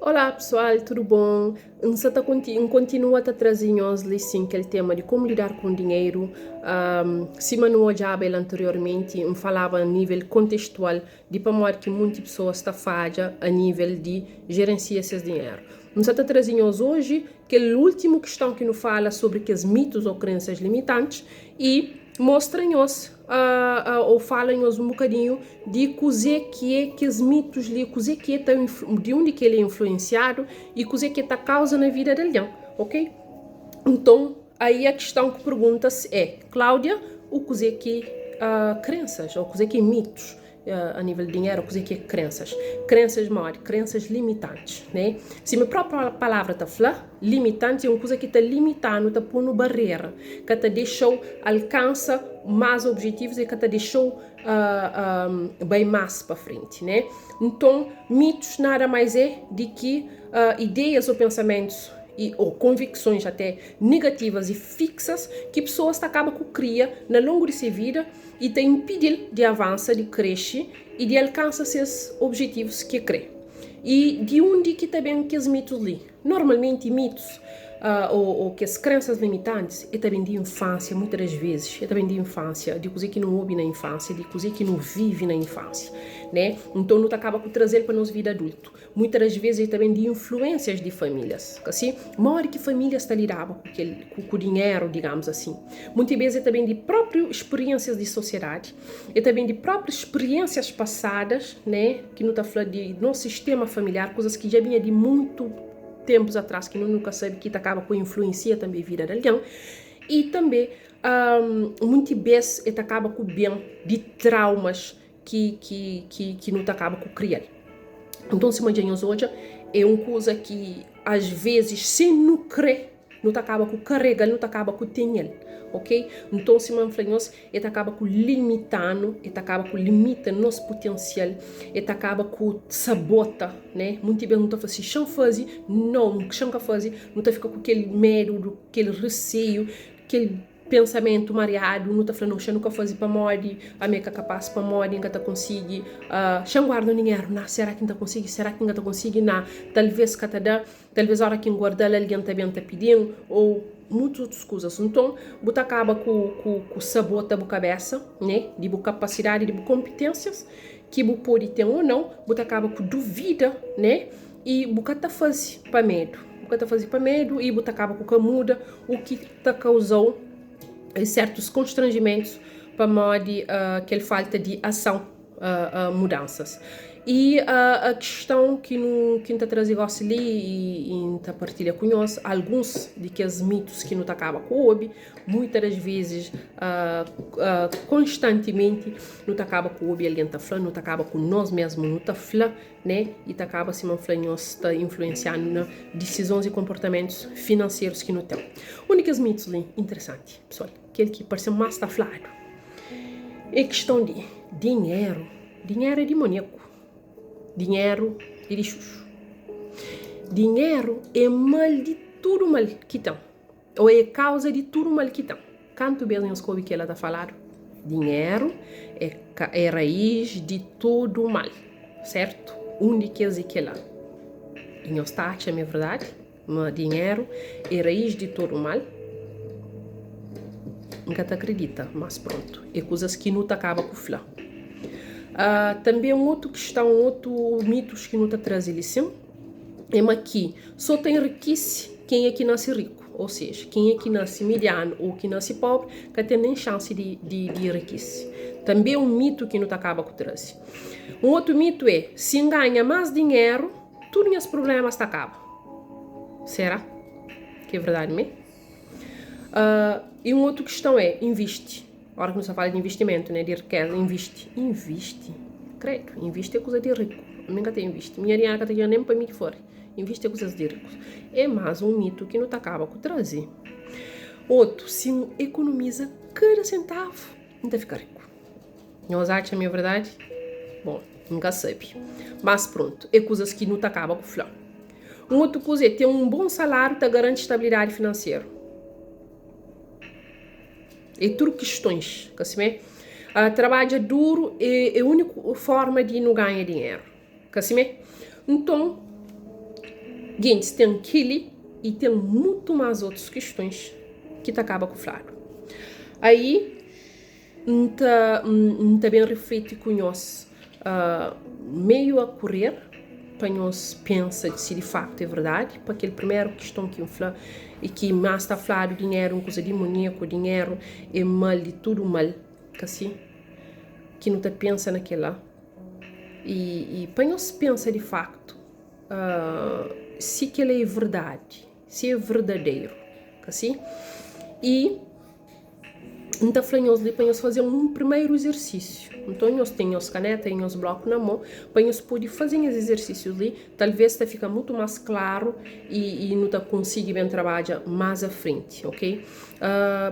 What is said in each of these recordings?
Olá pessoal, tudo bom? Continua a trazer nós sim, aquele tema de como lidar com dinheiro. Se Manuel já anteriormente falava a nível contextual de como que muitas pessoas estão falha a nível de gerenciar esses dinheiro. Nós está trazendo hoje que é a última questão que nos fala sobre que os mitos ou crenças limitantes e mostra-nos ou fala-nos um bocadinho de que os mitos ali, de onde que ele é influenciado e que está causa na vida dele, ok? Então, aí a questão que pergunta-se é, Cláudia, o que crenças, ou que mitos a nível de dinheiro, o que crenças? Crenças maiores, crenças limitantes, né? Se a própria palavra está falando, limitante é uma coisa que está limitando, está pondo barreira, que te deixou alcança mais objetivos e que te deixou bem mais para frente, né? Então, mitos nada mais é de que ideias ou pensamentos ou convicções até negativas e fixas que pessoas acabam com cria na longo de sua vida e te impedem de avançar, de crescer e de alcançar seus objetivos que crê. E de onde que também que os mitos ali? Normalmente mitos ou que as crenças limitantes é também de infância, muitas das vezes, é também de infância, de coisa que não ouve na infância, de coisa que não vive na infância, né? Então não acaba por trazer para nós vida adulto. Muitas das vezes é também de influências de famílias, assim, maior que famílias está lidando com o dinheiro, digamos assim. Muitas vezes é também de próprias experiências de sociedade, é também de próprias experiências passadas, né? Que não está falando de nosso sistema familiar, coisas que já vinha de muito tempos atrás, que nunca sabe que acaba com influencia também a vida de alguém. E também, muitas vezes, acaba com bem de traumas que não acaba com criar. Então, se manjamos hoje, é uma coisa que, às vezes, se não crer, não acaba com carregar, não acaba com ter, ok? Então, se manjamos, acaba com limitando, acaba com limitando nosso potencial, acaba com sabota, né? Muitas vezes não está fazendo, chão fazer, não, chão que fazer, não está ficando com aquele medo, aquele receio, aquele pensamento mareado, não está falando, não, nunca fazer para morrer, a minha capaz para morrer, nunca está conseguindo, não guarda dinheiro, não, será que não está conseguindo, será que não está conseguindo, não, talvez que está talvez a hora que guardar alguém também está pedindo, ou muitas outras coisas. Então, você acaba com sabota da cabeça, né, de capacidade, de competências, que você pode ter ou não, você acaba com dúvida, né, e você está fazendo para medo. Você está fazendo para medo e você acaba com a muda, o que está causou certos constrangimentos para modo aquela falta de ação, mudanças. E a questão que está trazendo ali e está partilha com nós, alguns de que os mitos que não acaba com o hobby, muitas das vezes, constantemente, não acaba com o hobby, alguém está falando, não acaba com nós mesmos, não está falando, né? E acaba se está influenciando na decisões e comportamentos financeiros que não tem. Únicos mitos ali, interessante, pessoal, aquele que parece mais está falado. É questão de dinheiro. Dinheiro é demoníaco. Dinheiro é de chuchu. Dinheiro é mal de tudo mal que tem. Ou é causa de tudo mal que tem. Canto bem as coisas que ela está falando. Dinheiro é raiz de todo mal. Certo? Onde quer dizer que ela. E não está achando, é verdade? Mas dinheiro é raiz de todo mal. Nunca te acredita, mas pronto. É coisas que não te acaba com falar. Também um outro questão, outro mitos que não te traz lição é que só tem riqueza quem é que nasce rico. Ou seja, quem é que nasce mediano ou que nasce pobre, que tem nem chance de riqueza. Também um mito que não te acaba com traz. Um outro mito é, se ganha mais dinheiro, todos os problemas te acabam. Será? Que é verdade mesmo? E uma outra questão é, investe. A hora que você fala de investimento, né, de riqueza, investe. Credo, investe é coisa de rico. Eu nunca tenho investe. Minha dinheiro que nem para mim de fora. Investe é coisas de ricos. É mais um mito que não te acaba com trazer. Outro, se economiza cada centavo, não te fica rico. Nós achamos a minha verdade? Bom, nunca sabe. Mas pronto, é coisas que não te acaba com flor. Uma outra coisa é ter um bom salário te garante estabilidade financeira. É tudo questões, assim, trabalha duro é a única forma de não ganhar dinheiro, assim. Então, Gente, tem aquele e tem muito mais outras questões que te acaba com o flado. Aí, não bem reflete com nós meio a correr, para nós pensar se de facto é verdade, para aquele primeiro questão que fala e que mais está falando dinheiro, uma coisa demoníaco, dinheiro é mal de tudo mal, assim, que não te pensa naquela. E para nós pensar de facto se aquilo é verdade, se é verdadeiro, assim, e então falamos ali para nós fazer um primeiro exercício. Então nós temos caneta e nós blocos na mão para nós poder fazer esses exercícios ali, talvez te fica muito mais claro e não te consiga bem trabalhar mais à frente, ok?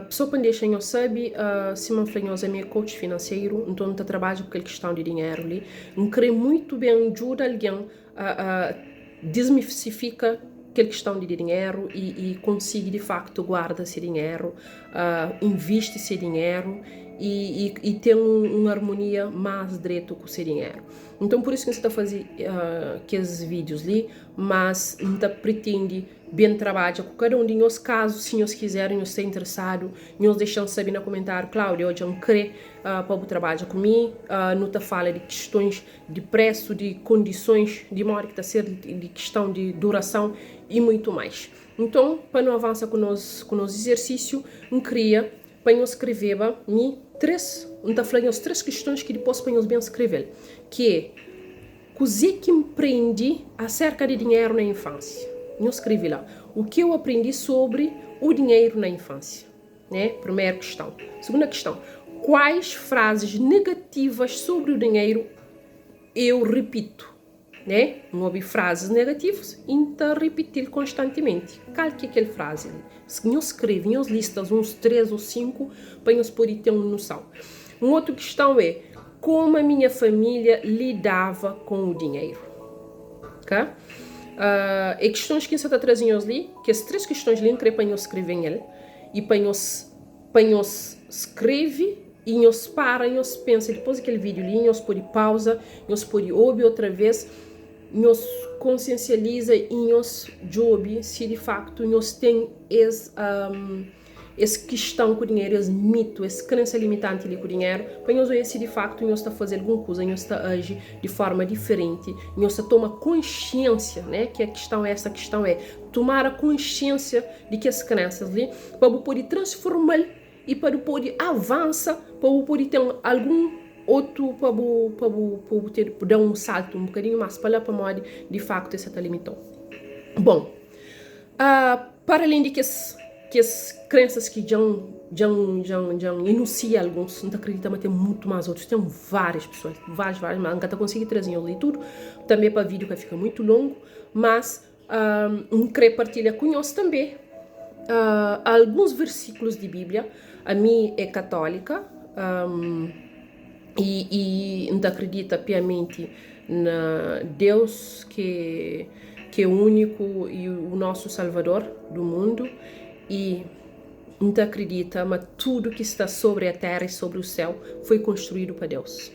Só para deixar nós sabe, se man falamos é meu coach financeiro, então não trabalho com aquela questão de dinheiro ali, não creio muito bem ajuda alguém a desmistificar aquela questão de dinheiro e conseguir de facto guardar esse dinheiro, investe esse dinheiro e ter uma harmonia mais direto com esse dinheiro. Então por isso que você está fazendo aqueles vídeos ali, mas não está pretende bem trabalhar com cada um de nós, caso se nós quiserem, nós estejam interessados, nós deixamos saber no comentário, Cláudia, hoje eu não quero para trabalhar comigo, não está fala de questões de preço, de condições, de modo que está sendo de questão de duração e muito mais. Então, para não avançar com os exercícios, eu queria para eu escrever três questões que depois para eu bem escrever, que é coisa que me aprendi acerca de dinheiro na infância. Eu escrevi lá o que eu aprendi sobre o dinheiro na infância, né? Primeira questão. Segunda questão, quais frases negativas sobre o dinheiro eu repito, né? Não ouvi frases negativas, então repetir constantemente. Qual que é aquela frase? Se eu escrevo, eu listas uns 3 ou 5 para nós poder ter uma noção. Uma outra questão é como a minha família lidava com o dinheiro, ok? E questões que você está trazendo ali, que as 3 questões ali, eu queria para nós escrever ele e para nós escreve e nós para, nós pensa depois daquele vídeo ali, nós pode pausa, nós pode ouvir outra vez, nós consciencializa e nós jobe se de facto nós tem essa questão com o dinheiro, esse mito, essa crença limitante ali com o dinheiro, para nós ver se de facto nós está fazendo alguma coisa, nós está agir de forma diferente, nós está toma consciência, né? Que essa questão é tomar a consciência de que as crenças ali, para poder transformar e para poder avançar, para poder ter algum outro, para ter dar um salto um bocadinho mais para lá para modo de facto essa está limitando. Bom, para além de que as crenças que já enunciam alguns, não acredito, mas tem muito mais outros, tem várias pessoas, várias, mas não consegui trazer ali tudo, também para vídeo que fica muito longo, mas não queria partilhar com nós também alguns versículos de Bíblia. A minha é católica e não acredita piamente na Deus que é o único e o nosso Salvador do mundo, e não acredita, mas tudo que está sobre a terra e sobre o céu foi construído para Deus.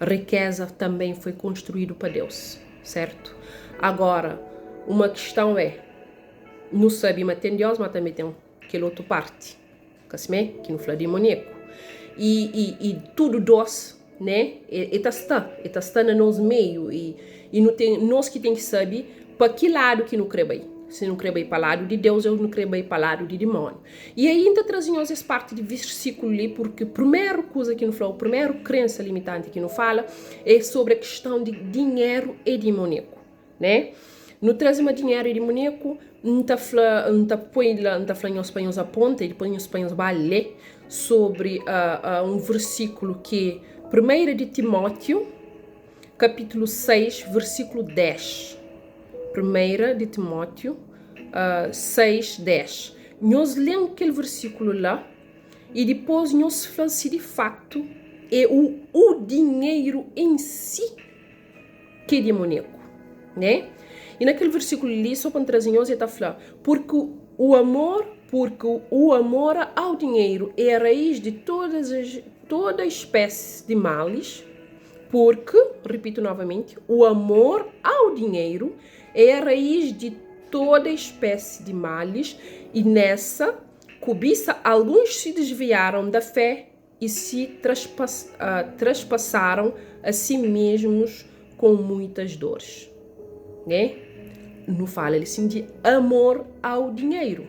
A riqueza também foi construído para Deus, certo? Agora, uma questão é, não sabe, mas tem Deus, mas também tem aquela outra parte, que não fala demoníaco. E tudo doce, né? Está no nosso meio e não tem, nós que tem que saber para que lado que não crê bem. Se não crê bem para o lado de Deus, eu não creio bem para o lado de demônio. E ainda trazemos essa parte de versículo ali, porque a primeira coisa que não fala, a primeira crença limitante que não fala, é sobre a questão de dinheiro e demoníaco, né? No trazemos dinheiro e demoníaco, não está falando os espanhóis aponta e depois os espanhóis vai ler sobre um versículo que é 1 de Timóteo, capítulo 6, versículo 10. 1 de Timóteo 6, 10. Nós lemos aquele versículo lá e depois nós falamos se de facto é o dinheiro em si que é demoníaco, né? E naquele versículo ali, só para trazer nós, está falando, porque o amor ao dinheiro é a raiz de toda espécie de males. Porque, repito novamente, o amor ao dinheiro é a raiz de toda espécie de males, e nessa cobiça alguns se desviaram da fé e se traspassaram a si mesmos com muitas dores, né? Não fala ele sim de amor ao dinheiro.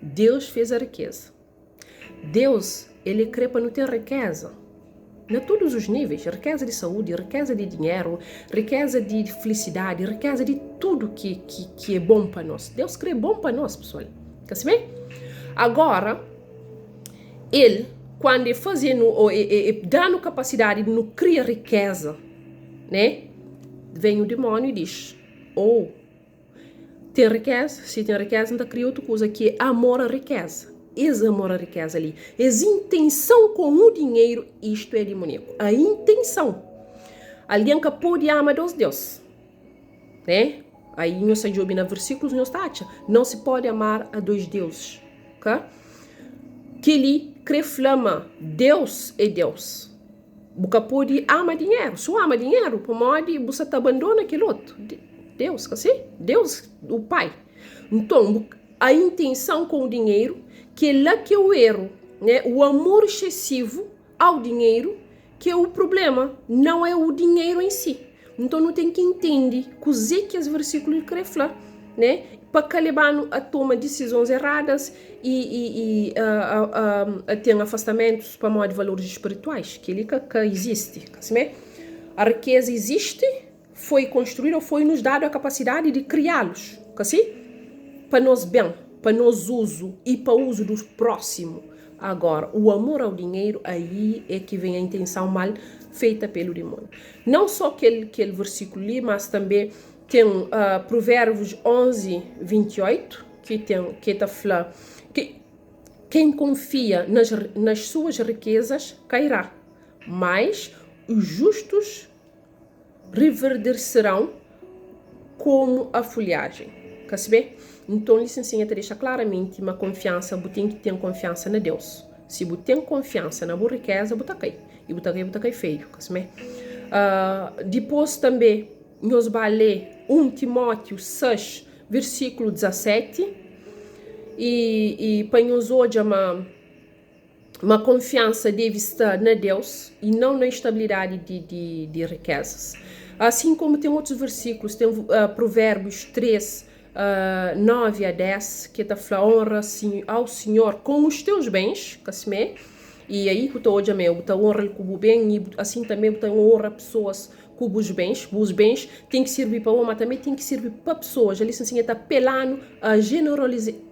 Deus fez a riqueza. Deus, ele crê para não ter riqueza. Em todos os níveis, riqueza de saúde, riqueza de dinheiro, riqueza de felicidade, riqueza de tudo que é bom para nós. Deus crê bom para nós, pessoal. Quer saber? Agora, ele, quando ele fazendo, dando capacidade de não criar riqueza, né? Vem o demônio e diz, tem riqueza, se tem riqueza, então cria outra coisa que é amor à riqueza. Esse amor à riqueza ali, essa intenção com o dinheiro, isto é demoníaco. A intenção. Alguém que pode amar Deus, né? Aí nós sabemos no versículo nós está, não se pode amar a dois deuses, ok? Que ele creflama, Deus é Deus. Você pode amar dinheiro, só ama dinheiro, por modo você abandona aquele outro. Deus, assim? Deus, o Pai. Então, a intenção com o dinheiro, que é lá que é o erro, né? O amor excessivo ao dinheiro, que é o problema, não é o dinheiro em si. Então, não tem que entender que esse versículo quer falar, né? Para que levar a tomar decisões erradas e ter afastamentos para modo de valores espirituais, que ele que existe. Assim, a riqueza existe, foi construída, foi nos dado a capacidade de criá-los, assim, para nós bem, para nós uso e para o uso do próximo. Agora, o amor ao dinheiro, aí é que vem a intenção mal feita pelo demônio. Não só aquele versículo ali, mas também tem Provérbios 11, 28, que está falando que quem confia nas suas riquezas cairá, mas os justos reverdecerão como a folhagem. Quer saber? Então, isso ensina te deixa claramente uma confiança, você tem que ter confiança na Deus. Se você tem confiança na boa riqueza, você cai. E você cai feio. Quer saber? Depois também, nós vamos ler 1 Timóteo 6, versículo 17. E para nós hoje uma confiança deve estar na Deus e não na estabilidade de riquezas. Assim como tem outros versículos, tem Provérbios 3, 9 a 10, que está falando, honra ao Senhor com os teus bens, e aí você hoje você honra com o bem, e assim também você honra pessoas com os bens tem que servir para o mas também tem que servir para pessoas. Ali assim está apelando a generosidade,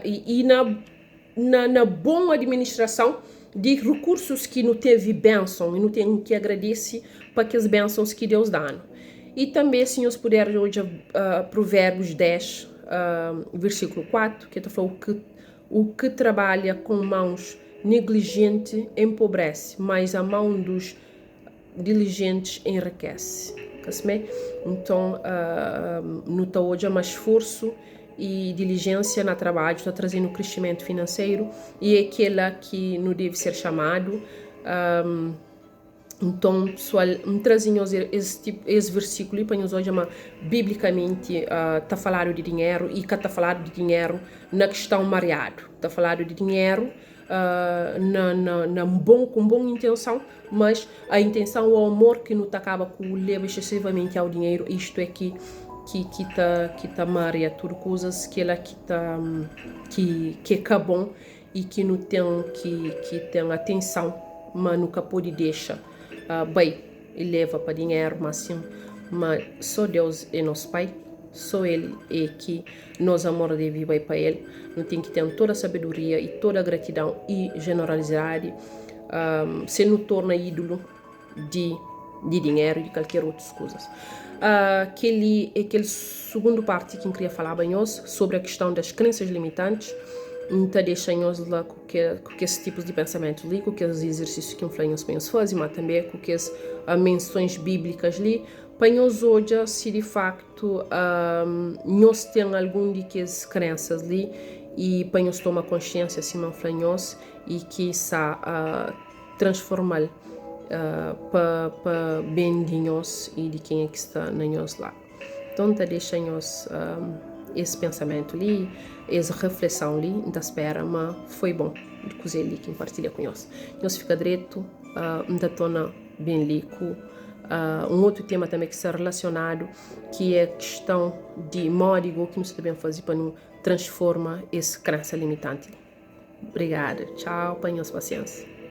e na boa administração de recursos que não teve bênção e não tem que agradecer para que as bênçãos que Deus dá. E também, se nós pudermos hoje, Provérbios 10, versículo 4, que está falando o que trabalha com mãos negligente empobrece, mas a mão dos diligentes enriquece. Então, não está hoje mais esforço e diligência no trabalho, está trazendo crescimento financeiro e é aquela que não deve ser chamado. Então, pessoal, trazendo esse versículo para nós hoje, biblicamente, está falando de dinheiro e está falando de dinheiro na questão mariado. Está falando de dinheiro com boa intenção, mas a intenção, o amor que não acaba com leva excessivamente ao dinheiro, isto é que tá maria tudo coisas que ela que é bom e que não tem que tem atenção, mas nunca pode deixar bem e leva para dinheiro, mas só Deus é nosso Pai, só Ele é que nós amor deve ir para Ele. Não tem que ter toda a sabedoria e toda a gratidão e generosidade, se não torna ídolo de dinheiro e de qualquer outras coisas. Aquele segundo parte que eu queria falar para nós sobre a questão das crenças limitantes, então deixa nós lá com esse tipo de pensamento ali, com aqueles exercícios que influem para nós fazer, mas também com aquelas menções bíblicas ali, para nós hoje, se de facto nós temos algum de que crenças ali e para nós tomar consciência acima de nós e que está transformar para bem de nós e de quem é que está na nós lá. Então, deixa nós esse pensamento ali, essa reflexão ali, da espera, mas foi bom de cozer ali quem partilha com nós. Nós fica direito, da tona bem lico. Um outro tema também que está relacionado, que é a questão de modo que nós devemos fazer para não transformar essa crença limitante. Obrigada. Tchau, para a nossa paciência.